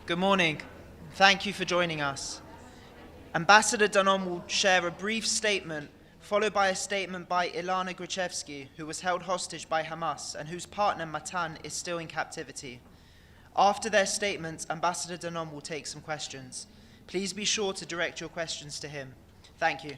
Good morning. Thank you for joining us. Ambassador Danon will share a brief statement, followed by a statement by Elana Gachevski, who was held hostage by Hamas and whose partner Matan is still in captivity. After their statements, Ambassador Danon will take some questions. Please be sure to direct your questions to him. Thank you.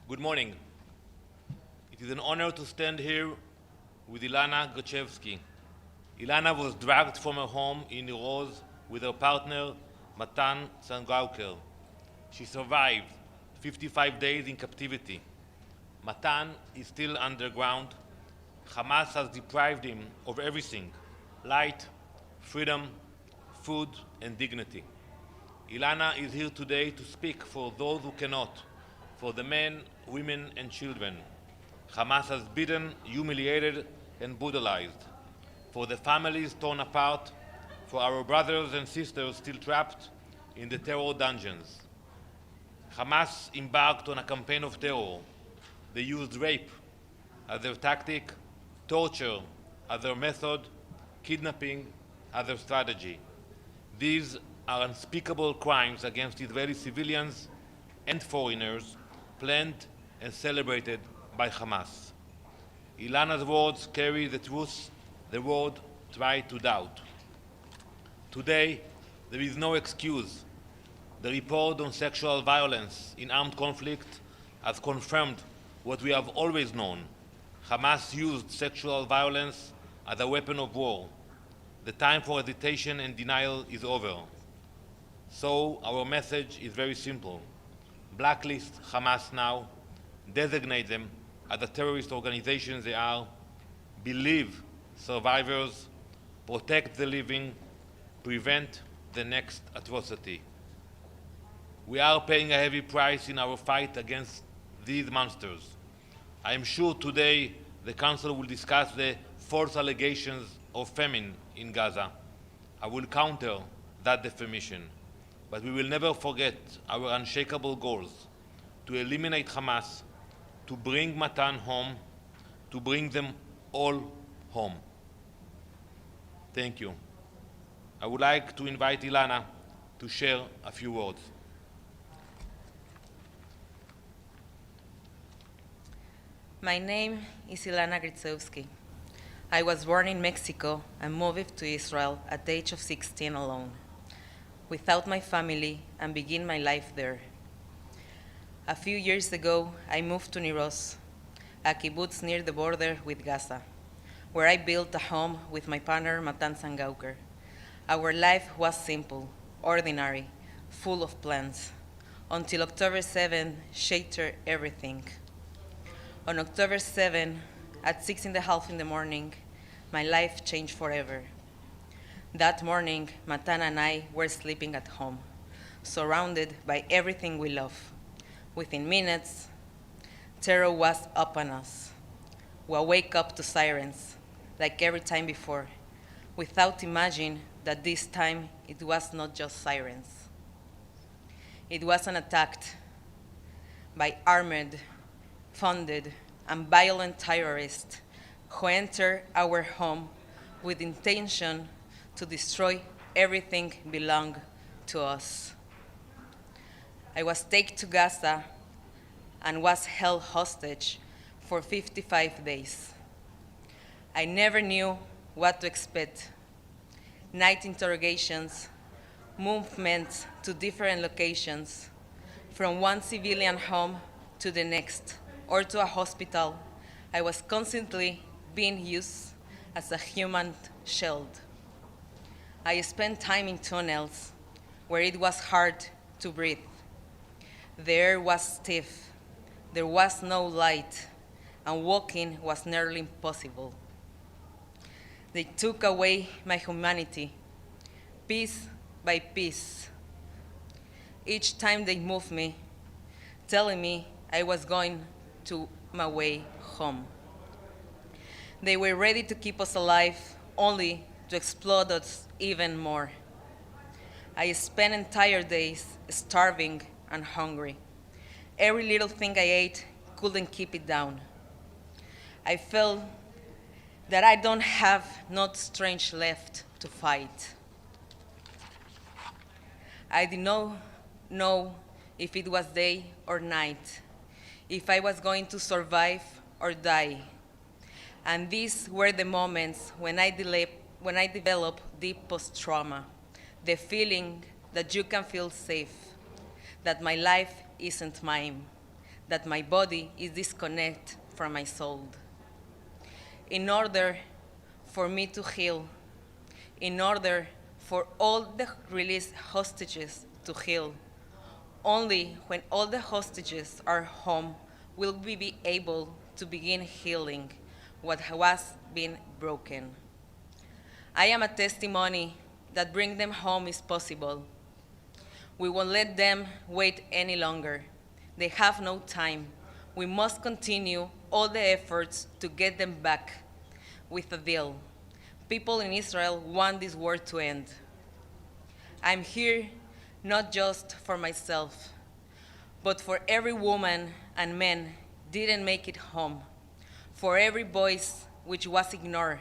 Good morning. It is an honor to stand here with Elana Gachevski. Elana was dragged from her home in Roz with her partner, Matan Sangauker. She survived 55 days in captivity. Matan is still underground. Hamas has deprived him of everything: light, freedom, food, and dignity. Elana is here today to speak for those who cannot, for the men, women, and children Hamas has beaten, humiliated, and brutalized, for the families torn apart, for our brothers and sisters still trapped in the terror dungeons. Hamas embarked on a campaign of terror. They used rape as their tactic, torture as their method, kidnapping as their strategy. These are unspeakable crimes against Israeli civilians and foreigners, planned and celebrated by Hamas. Elana's words carry the truth the world tried to doubt. Today, there is no excuse. The report on sexual violence in armed conflict has confirmed what we have always known. Hamas used sexual violence as a weapon of war. The time for hesitation and denial is over. So our message is very simple. Blacklist Hamas now, designate them as the terrorist organizations they are, believe survivors, protect the living, prevent the next atrocity. We are paying a heavy price in our fight against these monsters. I am sure today the Council will discuss the false allegations of famine in Gaza. I will counter that defamation, but we will never forget our unshakable goals: to eliminate Hamas, to bring Matan home, to bring them all home. Thank you. I would like to invite Elana to share a few words. My name is Elana Gachevski. I was born in Mexico and moved to Israel at the age of 16 alone, without my family, and began my life there. A few years ago, I moved to Niroz, a kibbutz near the border with Gaza, where I built a home with my partner Matan Sangauker. Our life was simple, ordinary, full of plans, until October 7 shattered everything. On October 7, at 6:30 in the morning, my life changed forever. That morning, Matan and I were sleeping at home, surrounded by everything we love. Within minutes, terror was upon us. We wake up to sirens, like every time before, without imagining that this time it was not just sirens. It was an attack by armed, funded, and violent terrorists who entered our home with intention to destroy everything belonging to us. I was taken to Gaza and was held hostage for 55 days. I never knew what to expect. Night interrogations, movements to different locations, from one civilian home to the next, or to a hospital. I was constantly being used as a human shield. I spent time in tunnels where it was hard to breathe. The air was stiff, there was no light, and walking was nearly impossible. They took away my humanity, piece by piece. Each time they moved me, telling me I was going to my way home. They were ready to keep us alive, only to explode us even more. I spent entire days starving and hungry. Every little thing I ate couldn't keep it down. I feel that I don't have not strength left to fight. I did not know if it was day or night, if I was going to survive or die. And these were the moments when I developed deep post-trauma, the feeling that you can feel safe, that my life isn't mine, that my body is disconnected from my soul. In order for me to heal, in order for all the released hostages to heal, only when all the hostages are home will we be able to begin healing what was being broken. I am a testimony that bringing them home is possible. We won't let them wait any longer. They have no time. We must continue all the efforts to get them back with a deal. People in Israel want this war to end. I'm here not just for myself, but for every woman and man didn't make it home, for every voice which was ignored,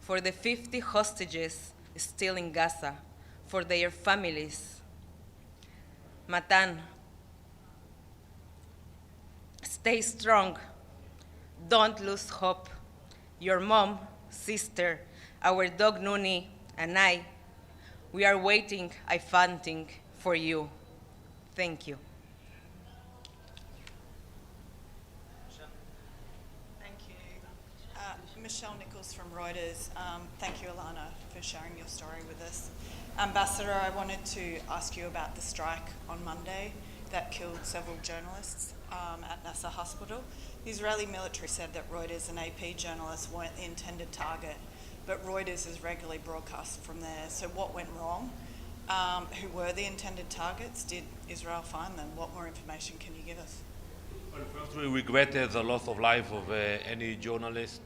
for the 50 hostages still in Gaza, for their families. Matan, stay strong. Don't lose hope. Your mom, sister, our dog Nuni, and I, we are waiting, fighting for you. Thank you. Thank you. Michelle Nichols from Reuters. Thank you, Elana, for sharing your story with us. Ambassador, I wanted to ask you about the strike on Monday that killed several journalists at Nasser Hospital. The Israeli military said that Reuters and AP journalists weren't the intended target, but Reuters is regularly broadcast from there. So what went wrong? Who were the intended targets? Did Israel find them? What more information can you give us? Well, first, we regret the loss of life of any journalist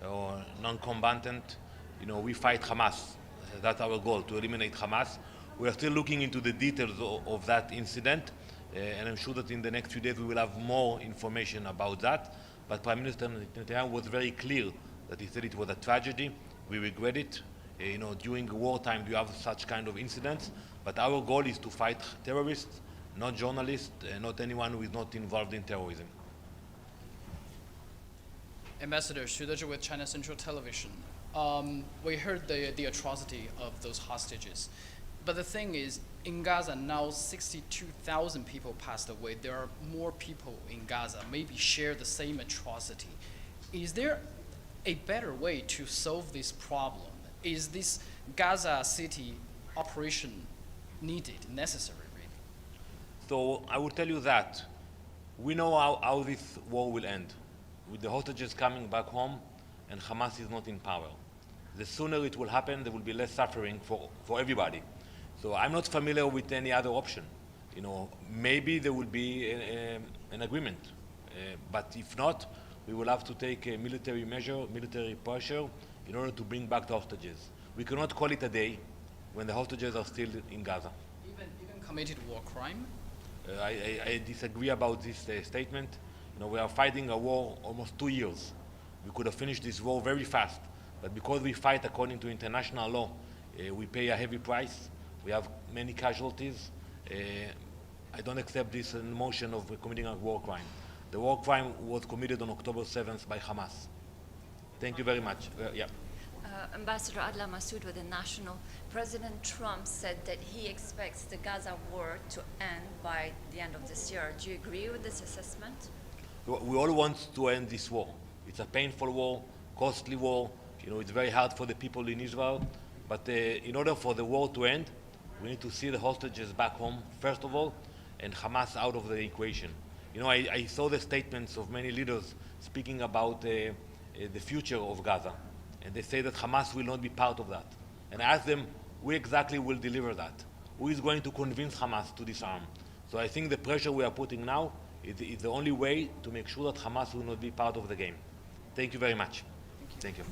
or non-combatant. You know, we fight Hamas. That's our goal, to eliminate Hamas. We are still looking into the details of that incident, and I'm sure that in the next few days we will have more information about that. But Prime Minister Netanyahu was very clear that he said it was a tragedy. We regret it. You know, during wartime you have such kind of incidents, but our goal is to fight terrorists, not journalists, not anyone who is not involved in terrorism. Ambassador Xu Dezhi with China Central Television. We heard the atrocity of those hostages. But the thing is, in Gaza now 62,000 people passed away. There are more people in Gaza, maybe share the same atrocity. Is there a better way to solve this problem? Is this Gaza City operation needed, necessary, really? So I will tell you that we know how this war will end, with the hostages coming back home and Hamas is not in power. The sooner it will happen, there will be less suffering for everybody. So I'm not familiar with any other option. You know, maybe there will be an agreement, but if not, we will have to take a military measure, military pressure, in order to bring back the hostages. We cannot call it a day when the hostages are still in Gaza. Even committed war crime? I disagree about this statement. You know, we are fighting a war almost 2 years. We could have finished this war very fast, but because we fight according to international law, we pay a heavy price. We have many casualties. I don't accept this notion of committing a war crime. The war crime was committed on October 7th by Hamas. Thank you very much. Yeah. Ambassador Adla Massoud with The National. President Trump said that he expects the Gaza war to end by the end of this year. Do you agree with this assessment? We all want to end this war. It's a painful war, costly war. You know, it's very hard for the people in Israel. But in order for the war to end, we need to see the hostages back home, first of all, and Hamas out of the equation. You know, I saw the statements of many leaders speaking about the future of Gaza. And they say that Hamas will not be part of that. And I asked them, who exactly will deliver that? Who is going to convince Hamas to disarm? So I think the pressure we are putting now is the only way to make sure that Hamas will not be part of the game. Thank you very much. Thank you.